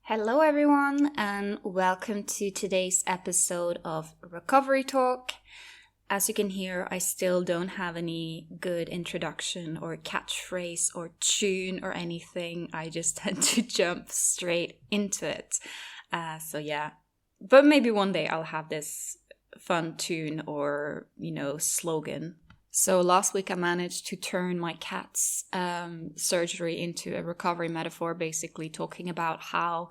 Hello, everyone, and welcome to today's episode of Recovery Talk. As you can hear, I still don't have any good introduction or catchphrase or tune or anything. I just tend to jump straight into it. But maybe one day I'll have this fun tune or, slogan. So last week I managed to turn my cat's surgery into a recovery metaphor, basically talking about how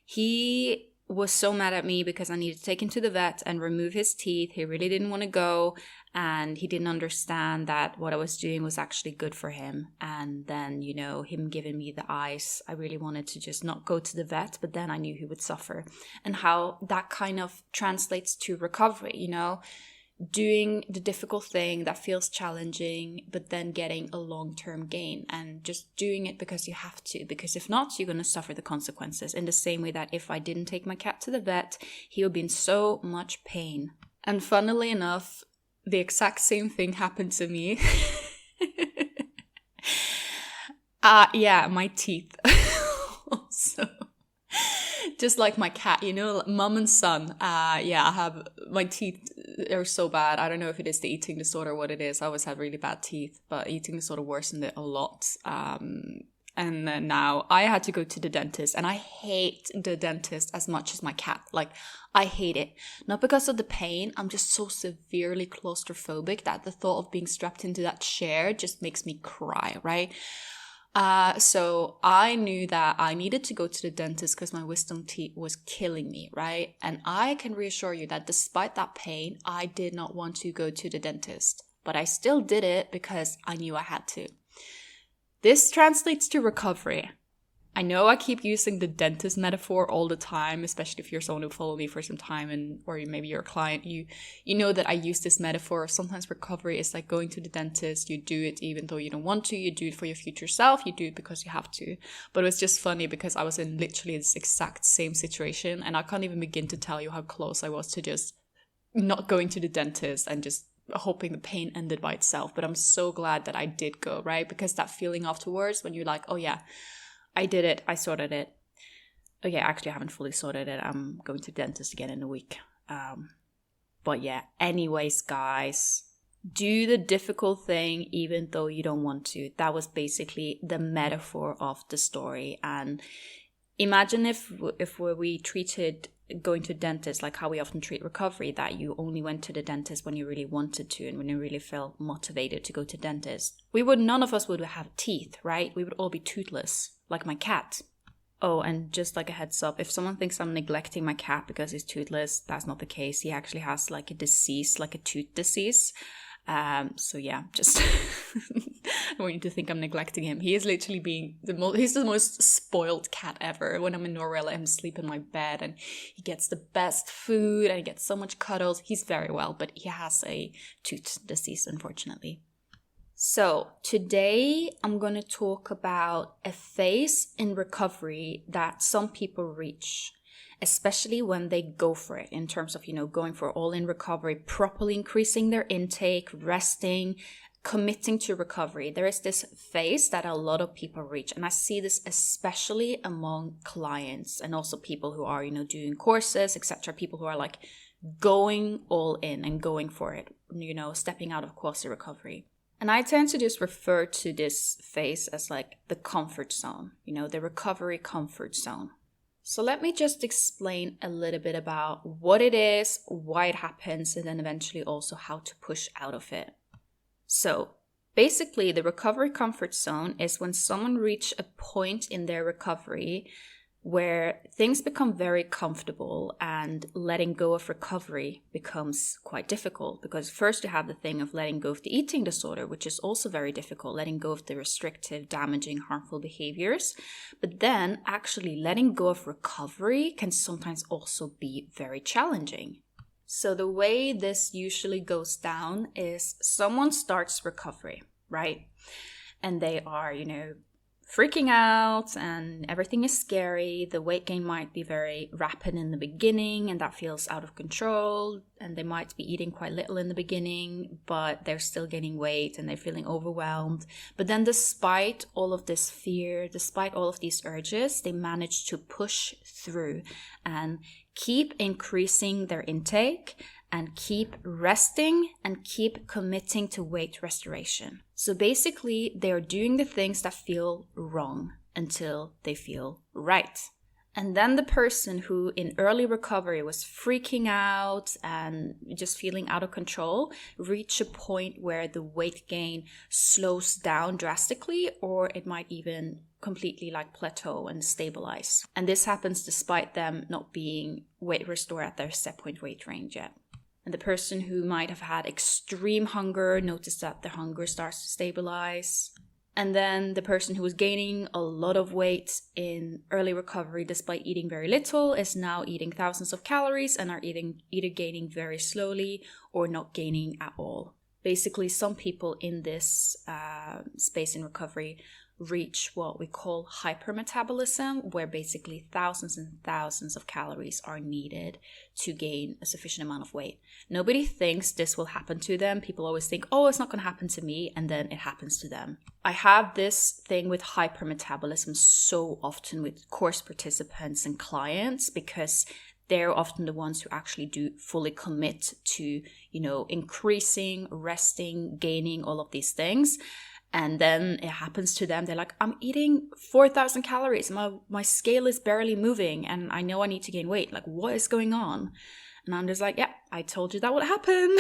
he was so mad at me because I needed to take him to the vet and remove his teeth. He really didn't want to go, and he didn't understand that what I was doing was actually good for him. And then, him giving me the eyes, I really wanted to just not go to the vet, but then I knew he would suffer. And how that kind of translates to recovery, doing the difficult thing that feels challenging, but then getting a long-term gain and just doing it because you have to, because if not, you're going to suffer the consequences in the same way that if I didn't take my cat to the vet, he would be in so much pain. And funnily enough, the exact same thing happened to me. My teeth. Also. Just like my cat, mom and son. I have my teeth are so bad. I don't know if it is the eating disorder or what it is. I always had really bad teeth, but eating disorder worsened it a lot. And then now I had to go to the dentist, and I hate the dentist as much as my cat. Like, I hate it. Not because of the pain. I'm just so severely claustrophobic that the thought of being strapped into that chair just makes me cry, right? So I knew that I needed to go to the dentist because my wisdom teeth was killing me, right? And I can reassure you that despite that pain, I did not want to go to the dentist, but I still did it because I knew I had to. This translates to recovery. I know I keep using the dentist metaphor all the time, especially if you're someone who followed me for some time or maybe you're a client, you know that I use this metaphor. Sometimes recovery is like going to the dentist. You do it even though you don't want to. You do it for your future self. You do it because you have to. But it was just funny because I was in literally this exact same situation, and I can't even begin to tell you how close I was to just not going to the dentist and just hoping the pain ended by itself. But I'm so glad that I did go, right? Because that feeling afterwards when you're like, oh yeah, I did it. I sorted it. Okay, actually, I haven't fully sorted it. I'm going to the dentist again in a week. But yeah, anyways, guys, do the difficult thing even though you don't want to. That was basically the metaphor of the story. And imagine if we treated going to the dentist like how we often treat recovery, that you only went to the dentist when you really wanted to and when you really felt motivated to go to the dentist. None of us would have teeth, right? We would all be toothless. Like my cat. Oh, and just like a heads up, if someone thinks I'm neglecting my cat because he's toothless, that's not the case. He actually has like a disease, like a tooth disease. So yeah, just I want you to think I'm neglecting him. He is literally he's the most spoiled cat ever. When I'm in Norway, I let him sleep in my bed and he gets the best food and he gets so much cuddles. He's very well, but he has a tooth disease, unfortunately. So today I'm going to talk about a phase in recovery that some people reach, especially when they go for it in terms of, going for all-in recovery, properly increasing their intake, resting, committing to recovery. There is this phase that a lot of people reach, and I see this especially among clients and also people who are, doing courses, etc., people who are like going all in and going for it, stepping out of quasi-recovery. And I tend to just refer to this phase as like the comfort zone, the recovery comfort zone. So let me just explain a little bit about what it is, why it happens, and then eventually also how to push out of it. So basically, the recovery comfort zone is when someone reaches a point in their recovery where things become very comfortable and letting go of recovery becomes quite difficult, because first you have the thing of letting go of the eating disorder, which is also very difficult, letting go of the restrictive, damaging, harmful behaviors. But then actually letting go of recovery can sometimes also be very challenging. So the way this usually goes down is someone starts recovery, right? And they are, freaking out and everything is scary. The weight gain might be very rapid in the beginning and that feels out of control. And they might be eating quite little in the beginning, but they're still gaining weight and they're feeling overwhelmed. But then despite all of this fear, despite all of these urges, they manage to push through and keep increasing their intake and keep resting and keep committing to weight restoration. So basically, they're doing the things that feel wrong until they feel right. And then the person who in early recovery was freaking out and just feeling out of control reach a point where the weight gain slows down drastically, or it might even completely like plateau and stabilize. And this happens despite them not being weight restored at their set point weight range yet. And the person who might have had extreme hunger noticed that the hunger starts to stabilize. And then the person who was gaining a lot of weight in early recovery despite eating very little is now eating thousands of calories and are either gaining very slowly or not gaining at all. Basically, some people in this space in recovery reach what we call hypermetabolism, where basically thousands and thousands of calories are needed to gain a sufficient amount of weight. Nobody thinks this will happen to them. People always think, oh, it's not going to happen to me, and then it happens to them. I have this thing with hypermetabolism so often with course participants and clients because they're often the ones who actually do fully commit to, increasing, resting, gaining all of these things. And then it happens to them. They're like, I'm eating 4,000 calories. My scale is barely moving and I know I need to gain weight. Like, what is going on? And I'm just like, yeah, I told you that would happen.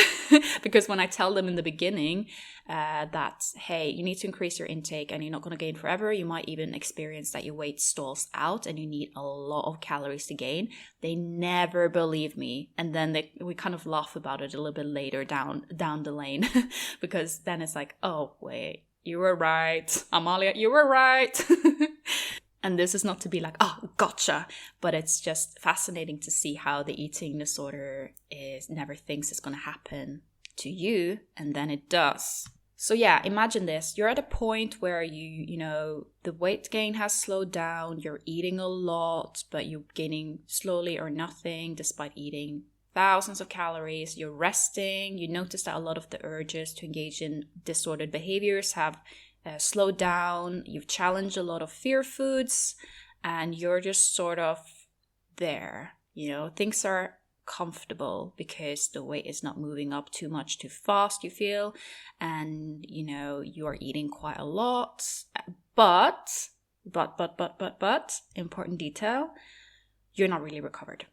Because when I tell them in the beginning that, hey, you need to increase your intake and you're not going to gain forever, you might even experience that your weight stalls out and you need a lot of calories to gain, they never believe me. And then we kind of laugh about it a little bit later down the lane. Because then it's like, oh, wait. You were right. Amalia, you were right. And this is not to be like, oh, gotcha. But it's just fascinating to see how the eating disorder never thinks it's going to happen to you. And then it does. So yeah, imagine this. You're at a point where the weight gain has slowed down. You're eating a lot, but you're gaining slowly or nothing despite eating thousands of calories. You're resting. You notice that a lot of the urges to engage in disordered behaviors have slowed down. You've challenged a lot of fear foods and you're just sort of there. Things are comfortable because the weight is not moving up too much too fast, you feel, and you are eating quite a lot. But important detail, you're not really recovered.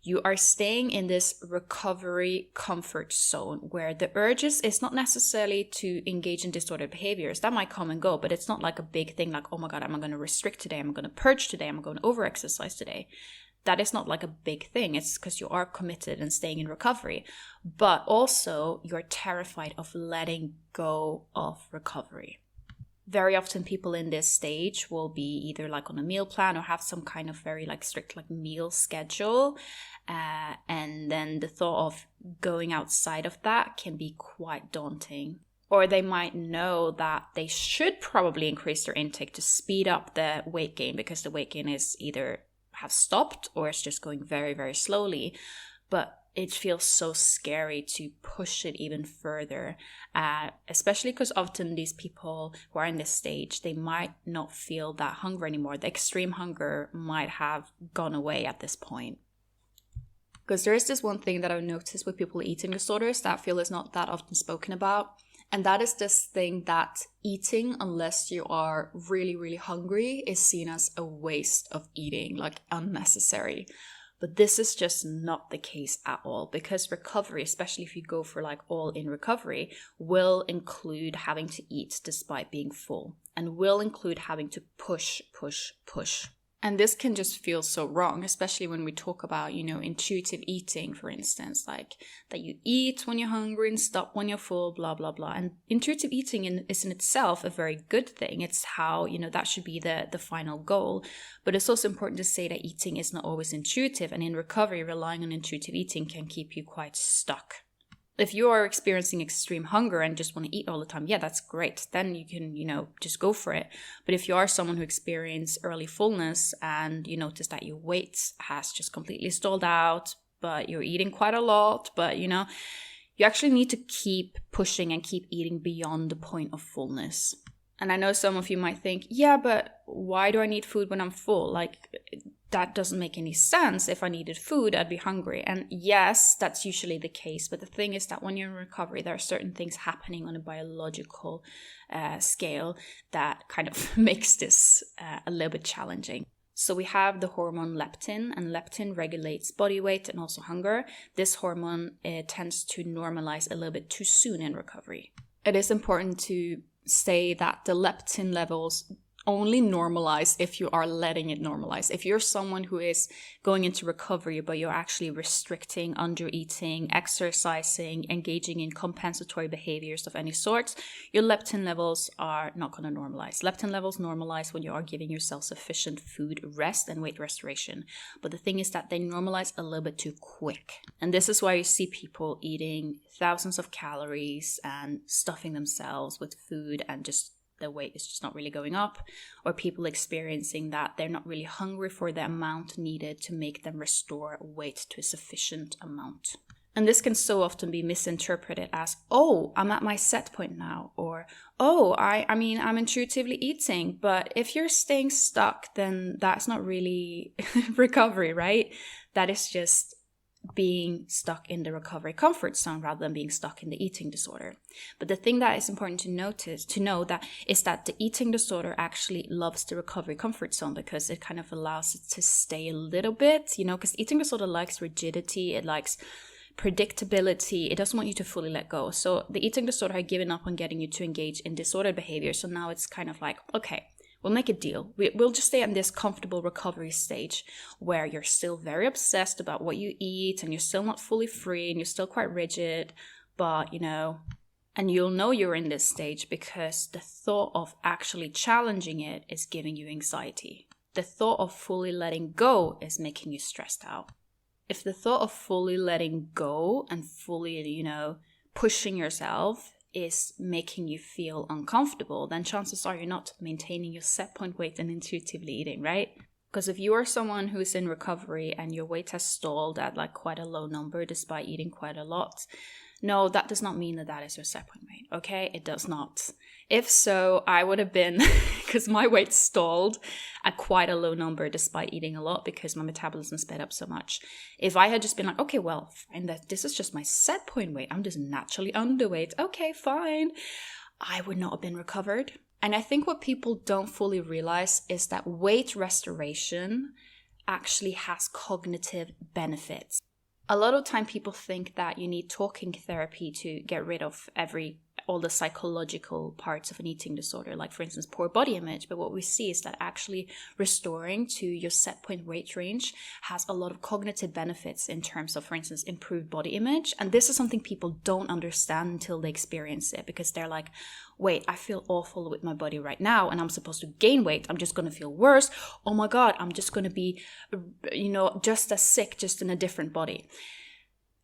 You are staying in this recovery comfort zone where the urges is not necessarily to engage in disordered behaviors. That might come and go, but it's not like a big thing like, oh my God, I'm going to restrict today, I'm going to purge today, I'm going to overexercise today. That is not like a big thing. It's because you are committed and staying in recovery. But also you're terrified of letting go of recovery. Very often people in this stage will be either like on a meal plan or have some kind of very like strict like meal schedule. And then the thought of going outside of that can be quite daunting. Or they might know that they should probably increase their intake to speed up the weight gain because the weight gain is either have stopped or it's just going very, very slowly. But it feels so scary to push it even further, especially because often these people who are in this stage, they might not feel that hunger anymore. The extreme hunger might have gone away at this point. Because there is this one thing that I've noticed with people with eating disorders that I feel is not that often spoken about. And that is this thing that eating, unless you are really, really hungry, is seen as a waste of eating, like unnecessary. But this is just not the case at all, because recovery, especially if you go for like all in recovery, will include having to eat despite being full and will include having to push. And this can just feel so wrong, especially when we talk about, intuitive eating, for instance, like that you eat when you're hungry and stop when you're full, blah, blah, blah. And intuitive eating is in itself a very good thing. It's how, that should be the final goal. But it's also important to say that eating is not always intuitive. And in recovery, relying on intuitive eating can keep you quite stuck. If you are experiencing extreme hunger and just want to eat all the time, yeah, that's great. Then you can, just go for it. But if you are someone who experiences early fullness and you notice that your weight has just completely stalled out, but you're eating quite a lot, but you actually need to keep pushing and keep eating beyond the point of fullness. And I know some of you might think, yeah, but why do I need food when I'm full? Like, that doesn't make any sense. If I needed food, I'd be hungry. And yes, that's usually the case. But the thing is that when you're in recovery, there are certain things happening on a biological scale that kind of makes this a little bit challenging. So we have the hormone leptin, and leptin regulates body weight and also hunger. This hormone tends to normalize a little bit too soon in recovery. It is important to say that the leptin levels only normalize if you are letting it normalize. If you're someone who is going into recovery, but you're actually restricting, under-eating, exercising, engaging in compensatory behaviors of any sort, your leptin levels are not going to normalize. Leptin levels normalize when you are giving yourself sufficient food, rest, and weight restoration. But the thing is that they normalize a little bit too quick. And this is why you see people eating thousands of calories and stuffing themselves with food and just their weight is just not really going up, or people experiencing that they're not really hungry for the amount needed to make them restore weight to a sufficient amount. And this can so often be misinterpreted as, oh, I'm at my set point now, or, oh, I'm intuitively eating. But if you're staying stuck, then that's not really recovery, right? That is just being stuck in the recovery comfort zone rather than being stuck in the eating disorder. But the thing that is important to know that is that the eating disorder actually loves the recovery comfort zone because it kind of allows it to stay a little bit, because eating disorder likes rigidity, it likes predictability, it doesn't want you to fully let go. So the eating disorder had given up on getting you to engage in disordered behavior. So now it's kind of like, okay, we'll make a deal. We'll just stay in this comfortable recovery stage where you're still very obsessed about what you eat and you're still not fully free and you're still quite rigid, but and you'll know you're in this stage because the thought of actually challenging it is giving you anxiety. The thought of fully letting go is making you stressed out. If the thought of fully letting go and fully, pushing yourself is making you feel uncomfortable, then chances are you're not maintaining your set point weight and intuitively eating, right? Because if you are someone who's in recovery and your weight has stalled at like quite a low number despite eating quite a lot, no, that does not mean that is your set point weight, okay? It does not. If so, I would have been, because my weight stalled at quite a low number despite eating a lot because my metabolism sped up so much. If I had just been like, okay, well, fine, this is just my set point weight, I'm just naturally underweight, okay, fine, I would not have been recovered. And I think what people don't fully realize is that weight restoration actually has cognitive benefits. A lot of time people think that you need talking therapy to get rid of all the psychological parts of an eating disorder, like for instance, poor body image. But what we see is that actually restoring to your set point weight range has a lot of cognitive benefits in terms of, for instance, improved body image. And this is something people don't understand until they experience it, because they're like, wait, I feel awful with my body right now and I'm supposed to gain weight. I'm just going to feel worse. Oh my God, I'm just going to be, just as sick, just in a different body.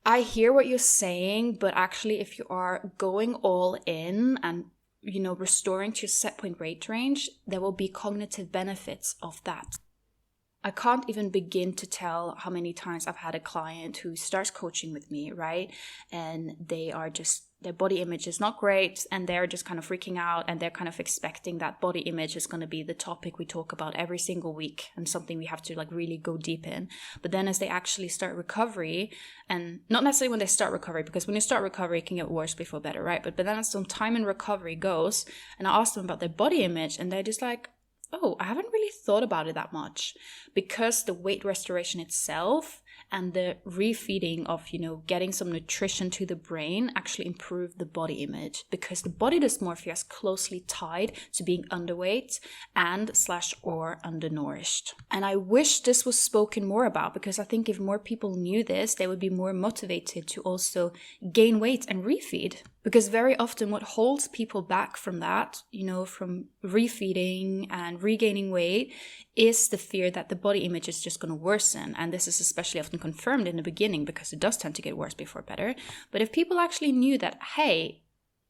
I hear what you're saying, but actually if you are going all in and, restoring to your set point weight range, there will be cognitive benefits of that. I can't even begin to tell how many times I've had a client who starts coaching with me, right? And their body image is not great and they're just kind of freaking out and they're kind of expecting that body image is going to be the topic we talk about every single week and something we have to like really go deep in. But then as they actually start recovery, and not necessarily when they start recovery, because when you start recovery, it can get worse before better, right? But then as some time in recovery goes, and I ask them about their body image and they're just like, oh, I haven't really thought about it that much, because the weight restoration itself and the refeeding of, getting some nutrition to the brain actually improve the body image, because the body dysmorphia is closely tied to being underweight and/or undernourished. And I wish this was spoken more about, because I think if more people knew this, they would be more motivated to also gain weight and refeed. Because very often what holds people back from that, from refeeding and regaining weight, is the fear that the body image is just going to worsen. And this is especially often confirmed in the beginning because it does tend to get worse before better. But if people actually knew that, hey,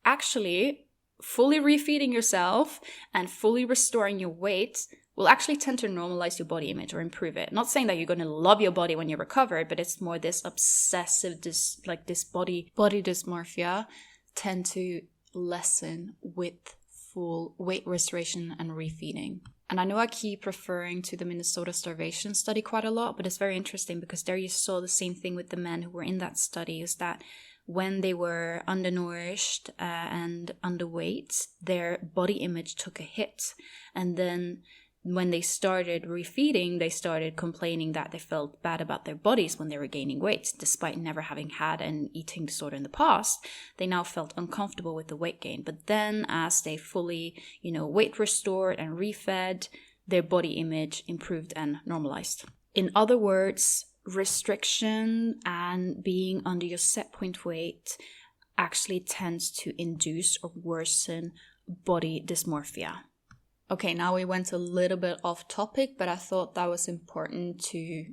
actually fully refeeding yourself and fully restoring your weight will actually tend to normalize your body image or improve it. Not saying that you're going to love your body when you're recovered, but it's more this obsessive, this body dysmorphia tend to lessen with full weight restoration and refeeding. And I know I keep referring to the Minnesota starvation study quite a lot, but it's very interesting because there you saw the same thing with the men who were in that study, is that when they were undernourished and underweight, their body image took a hit. And then when they started refeeding, they started complaining that they felt bad about their bodies when they were gaining weight. Despite never having had an eating disorder in the past, they now felt uncomfortable with the weight gain. But then as they fully, weight restored and refed, their body image improved and normalized. In other words, restriction and being under your set point weight actually tends to induce or worsen body dysmorphia. Okay, now we went a little bit off topic, but I thought that was important to,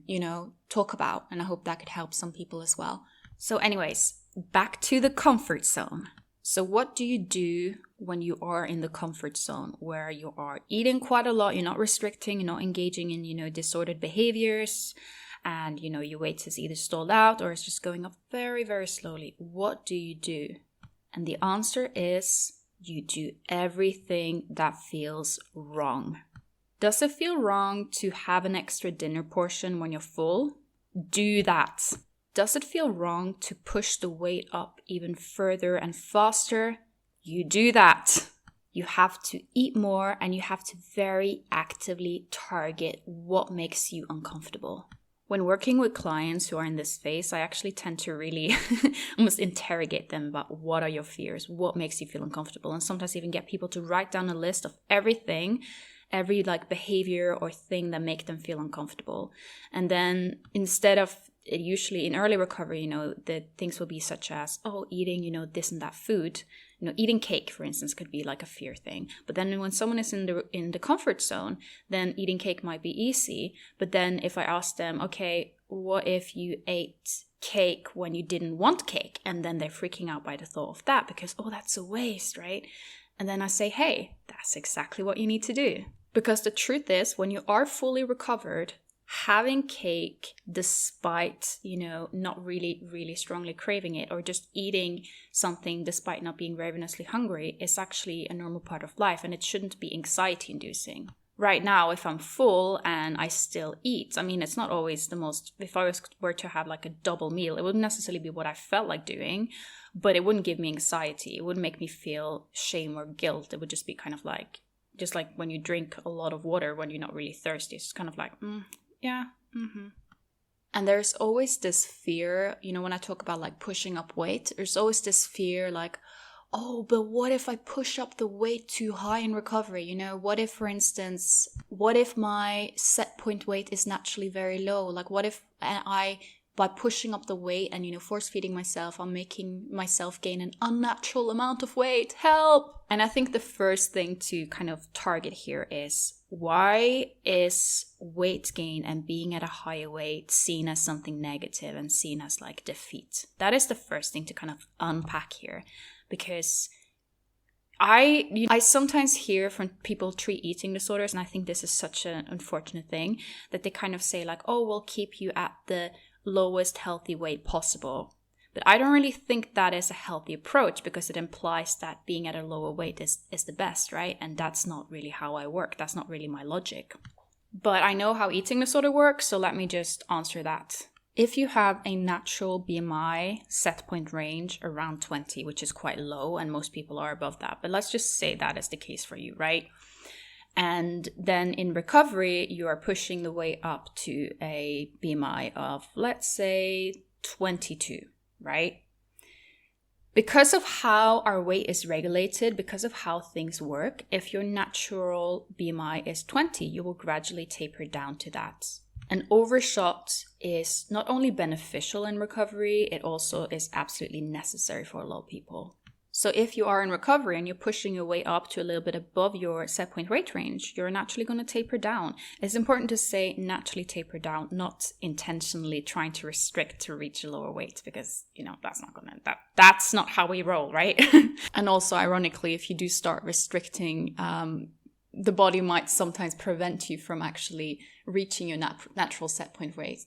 talk about, and I hope that could help some people as well. So anyways, back to the comfort zone. So what do you do when you are in the comfort zone where you are eating quite a lot, you're not restricting, you're not engaging in, disordered behaviors, and, your weight is either stalled out or it's just going up very, very slowly? What do you do? And the answer is, you do everything that feels wrong. Does it feel wrong to have an extra dinner portion when you're full? Do that. Does it feel wrong to push the weight up even further and faster? You do that. You have to eat more and you have to very actively target what makes you uncomfortable. When working with clients who are in this phase, I actually tend to really almost interrogate them about what are your fears, what makes you feel uncomfortable, and sometimes even get people to write down a list of everything, every behavior or thing that make them feel uncomfortable. And then instead of, usually in early recovery, the things will be such as, eating, this and that food. Eating cake, for instance, could be like a fear thing. But then when someone is in the comfort zone, then eating cake might be easy. But then if I ask them, okay, what if you ate cake when you didn't want cake? And then they're freaking out by the thought of that because, that's a waste, right? And then I say, hey, that's exactly what you need to do. Because the truth is, when you are fully recovered, having cake despite, not really, really strongly craving it, or just eating something despite not being ravenously hungry, is actually a normal part of life, and it shouldn't be anxiety inducing. Right now, if I'm full and I still eat, it's not always the most, if I were to have a double meal, it wouldn't necessarily be what I felt like doing, but it wouldn't give me anxiety. It wouldn't make me feel shame or guilt. It would just be kind of just like when you drink a lot of water when you're not really thirsty. It's kind of yeah. Mm-hmm. And there's always this fear, when I talk about pushing up weight, there's always this fear but what if I push up the weight too high in recovery? What if, for instance, my set point weight is naturally very low? What if by pushing up the weight and, force feeding myself, I'm making myself gain an unnatural amount of weight? Help! And I think the first thing to kind of target here is, why is weight gain and being at a higher weight seen as something negative and seen as defeat? That is the first thing to kind of unpack here. Because I sometimes hear from people treat eating disorders, and I think this is such an unfortunate thing, that they kind of say we'll keep you at the lowest healthy weight possible. But I don't really think that is a healthy approach, because it implies that being at a lower weight is the best, right? And that's not really how I work. That's not really my logic. But I know how eating disorder works, so let me just answer that. If you have a natural BMI set point range around 20, which is quite low, and most people are above that, but let's just say that is the case for you, right? And then in recovery, you are pushing the weight up to a BMI of, let's say, 22, right? Because of how our weight is regulated, because of how things work, if your natural BMI is 20, you will gradually taper down to that. An overshot is not only beneficial in recovery, it also is absolutely necessary for a lot of people. So if you are in recovery and you're pushing your weight up to a little bit above your set point weight range, you're naturally going to taper down. It's important to say naturally taper down, not intentionally trying to restrict to reach a lower weight, because, that's not how we roll, right? And also, ironically, if you do start restricting, the body might sometimes prevent you from actually reaching your natural set point weight.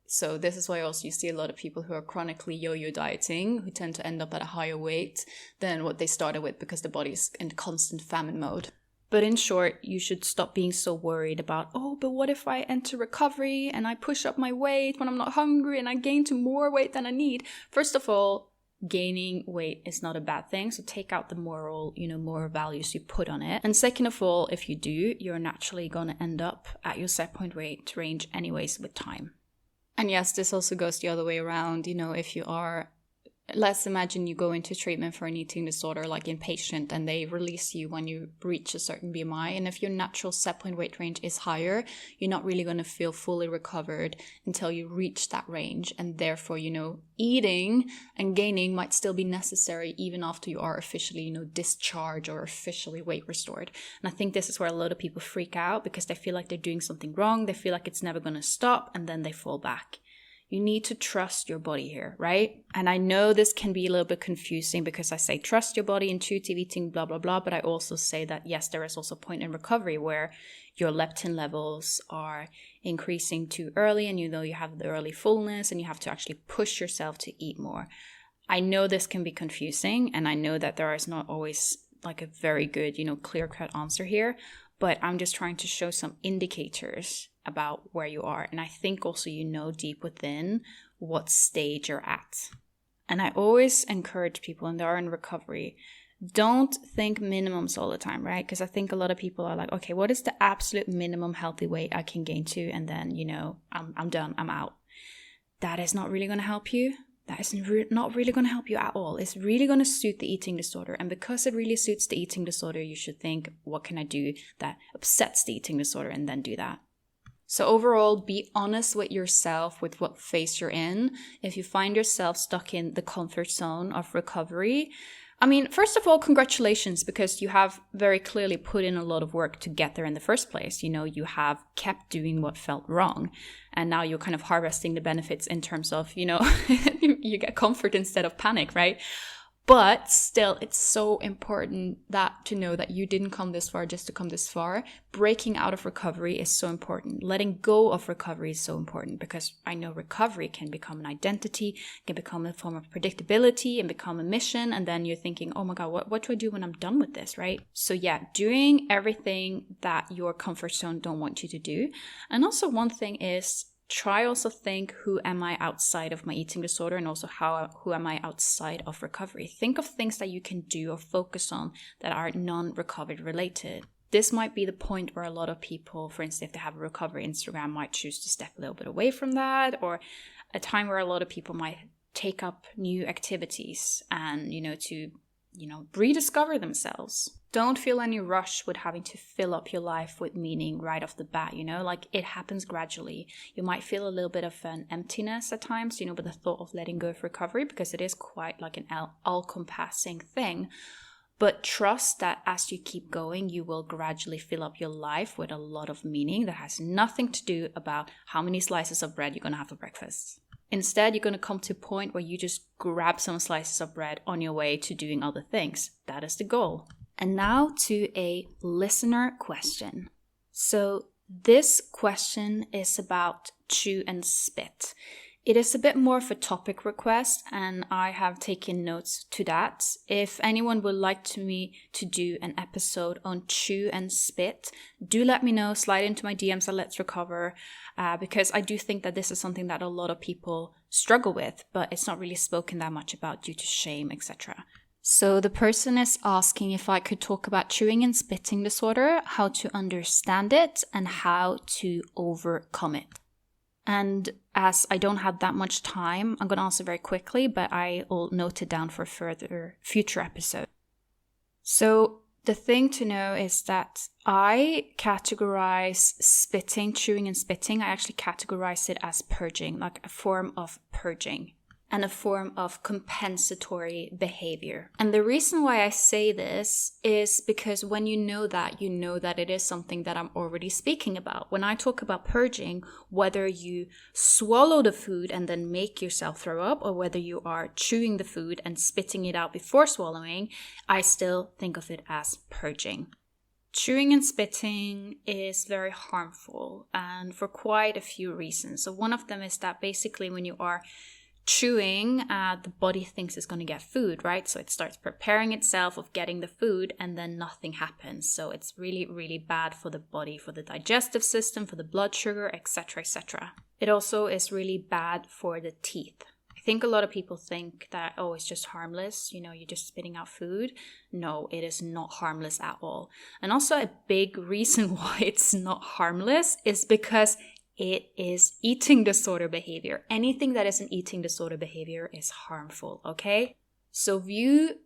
So this is why also you see a lot of people who are chronically yo-yo dieting who tend to end up at a higher weight than what they started with, because the body's in constant famine mode. But in short, you should stop being so worried about, but what if I enter recovery and I push up my weight when I'm not hungry and I gain to more weight than I need? First of all, gaining weight is not a bad thing. So take out the moral values you put on it. And second of all, if you do, you're naturally going to end up at your set point weight range anyways with time. And yes, this also goes the other way around. If you are, let's imagine you go into treatment for an eating disorder like inpatient, and they release you when you reach a certain BMI. And if your natural set point weight range is higher, you're not really going to feel fully recovered until you reach that range. And therefore, eating and gaining might still be necessary even after you are officially, discharged or officially weight restored. And I think this is where a lot of people freak out, because they feel like they're doing something wrong. They feel like it's never going to stop, and then they fall back. You need to trust your body here, right? And I know this can be a little bit confusing, because I say trust your body, intuitive eating, blah, blah, blah. But I also say that, yes, there is also a point in recovery where your leptin levels are increasing too early, and you have the early fullness, and you have to actually push yourself to eat more. I know this can be confusing, and I know that there is not always like a very good, clear-cut answer here. But I'm just trying to show some indicators about where you are. And I think also deep within what stage you're at. And I always encourage people when they are in recovery, don't think minimums all the time, right? Because I think a lot of people are like, okay, what is the absolute minimum healthy weight I can gain to? And then, I'm done, I'm out. That is not really going to help you. That is not really going to help you at all. It's really going to suit the eating disorder. And because it really suits the eating disorder, you should think, what can I do that upsets the eating disorder, and then do that. So overall, be honest with yourself with what phase you're in. If you find yourself stuck in the comfort zone of recovery, first of all, congratulations, because you have very clearly put in a lot of work to get there in the first place. You have kept doing what felt wrong. And now you're kind of harvesting the benefits in terms of, you get comfort instead of panic, right? But still, it's so important to know that you didn't come this far just to come this far. Breaking out of recovery is so important. Letting go of recovery is so important, because I know recovery can become an identity, can become a form of predictability, and become a mission. And then you're thinking, oh my God, what do I do when I'm done with this, right? So yeah, doing everything that your comfort zone don't want you to do. And also one thing is, try also think, who am I outside of my eating disorder, and also who am I outside of recovery? Think of things that you can do or focus on that are non-recovery related. This might be the point where a lot of people, for instance, if they have a recovery Instagram, might choose to step a little bit away from that, or a time where a lot of people might take up new activities and, to rediscover themselves. Don't feel any rush with having to fill up your life with meaning right off the bat, like it happens gradually. You might feel a little bit of an emptiness at times, with the thought of letting go of recovery, because it is quite like an all-encompassing thing. But trust that as you keep going, you will gradually fill up your life with a lot of meaning that has nothing to do about how many slices of bread you're going to have for breakfast. Instead, you're going to come to a point where you just grab some slices of bread on your way to doing other things. That is the goal. And now to a listener question. So this question is about chew and spit. It is a bit more of a topic request, and I have taken notes to that. If anyone would like me to do an episode on chew and spit, do let me know. Slide into my DMs at Let's Recover, because I do think that this is something that a lot of people struggle with, but it's not really spoken that much about due to shame, etc. So the person is asking if I could talk about chewing and spitting disorder, how to understand it, and how to overcome it. And as I don't have that much time, I'm going to answer very quickly, but I will note it down for future episode. So the thing to know is that I categorize spitting, chewing and spitting. I actually categorize it as purging, like a form of purging. and a form of compensatory behavior. And the reason why I say this is because when you know that it is something that I'm already speaking about. When I talk about purging, whether you swallow the food and then make yourself throw up, or whether you are chewing the food and spitting it out before swallowing, I still think of it as purging. Chewing and spitting is very harmful, and for quite a few reasons. So one of them is that basically when you are chewing, the body thinks it's going to get food, right? So it starts preparing itself of getting the food, and then nothing happens. So it's really, really bad for the body, for the digestive system, for the blood sugar, etc., etc. It also is really bad for the teeth. I think a lot of people think that, oh, it's just harmless, you're just spitting out food. No, it is not harmless at all. And also a big reason why it's not harmless is because it is eating disorder behavior. Anything that is an eating disorder behavior is harmful, okay? So view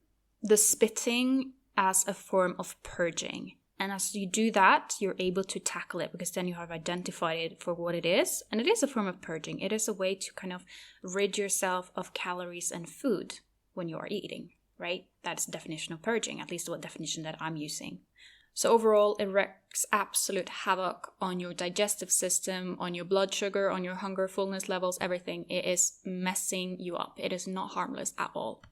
the spitting as a form of purging. And as you do that, you're able to tackle it because then you have identified it for what it is. And it is a form of purging. It is a way to kind of rid yourself of calories and food when you are eating, right? That's the definition of purging, at least what definition that I'm using. So overall, it wreaks absolute havoc on your digestive system, on your blood sugar, on your hunger, fullness levels, everything. It is messing you up. It is not harmless at all.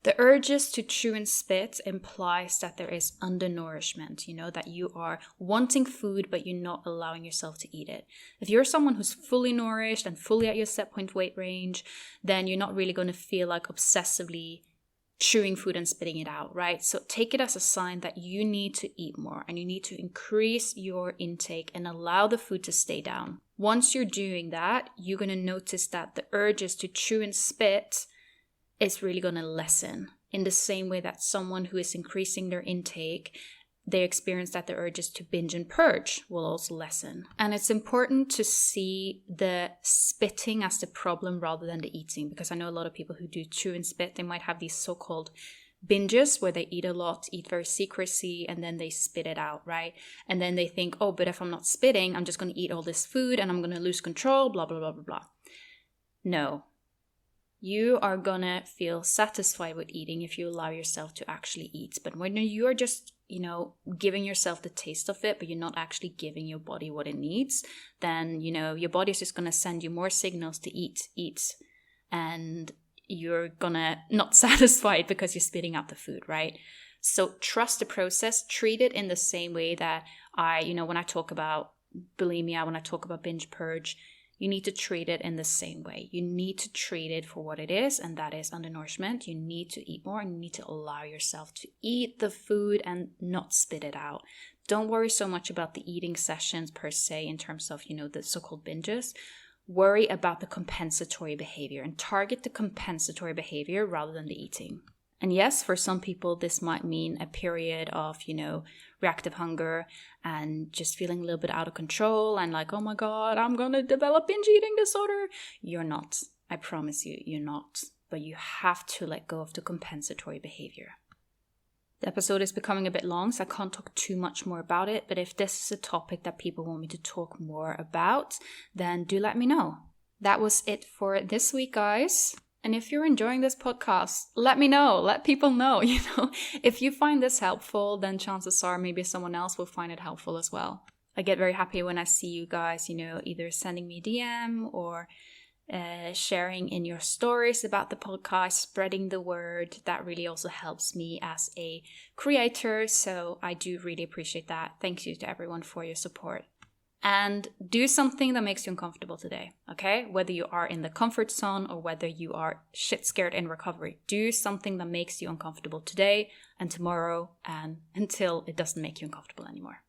The urges to chew and spit implies that there is undernourishment, that you are wanting food, but you're not allowing yourself to eat it. If you're someone who's fully nourished and fully at your set point weight range, then you're not really going to feel like obsessively chewing food and spitting it out, right? So take it as a sign that you need to eat more and you need to increase your intake and allow the food to stay down. Once you're doing that, you're going to notice that the urges to chew and spit is really going to lessen, in the same way that someone who is increasing their intake, they experience that the urges to binge and purge will also lessen. And it's important to see the spitting as the problem rather than the eating, because I know a lot of people who do chew and spit, they might have these so-called binges where they eat a lot, eat very secrecy, and then they spit it out, right? And then they think, oh, but if I'm not spitting, I'm just going to eat all this food and I'm going to lose control, blah, blah, blah, blah, blah. No. You are gonna feel satisfied with eating if you allow yourself to actually eat. But when you are just, giving yourself the taste of it, but you're not actually giving your body what it needs, then, your body is just gonna send you more signals to eat. And you're gonna not satisfy it because you're spitting out the food, right? So trust the process, treat it in the same way that when I talk about bulimia, when I talk about binge purge, you need to treat it in the same way. You need to treat it for what it is, and that is undernourishment. You need to eat more and you need to allow yourself to eat the food and not spit it out. Don't worry so much about the eating sessions per se in terms of, the so-called binges. Worry about the compensatory behavior and target the compensatory behavior rather than the eating. And yes, for some people, this might mean a period of, reactive hunger and just feeling a little bit out of control and like, oh my God, I'm going to develop binge eating disorder. You're not. I promise you, you're not. But you have to let go of the compensatory behavior. The episode is becoming a bit long, so I can't talk too much more about it. But if this is a topic that people want me to talk more about, then do let me know. That was it for this week, guys. And if you're enjoying this podcast, let me know. Let people know, If you find this helpful, then chances are maybe someone else will find it helpful as well. I get very happy when I see you guys, either sending me a DM or sharing in your stories about the podcast, spreading the word. That really also helps me as a creator. So I do really appreciate that. Thank you to everyone for your support. And do something that makes you uncomfortable today, okay? Whether you are in the comfort zone or whether you are shit scared in recovery. Do something that makes you uncomfortable today and tomorrow and until it doesn't make you uncomfortable anymore.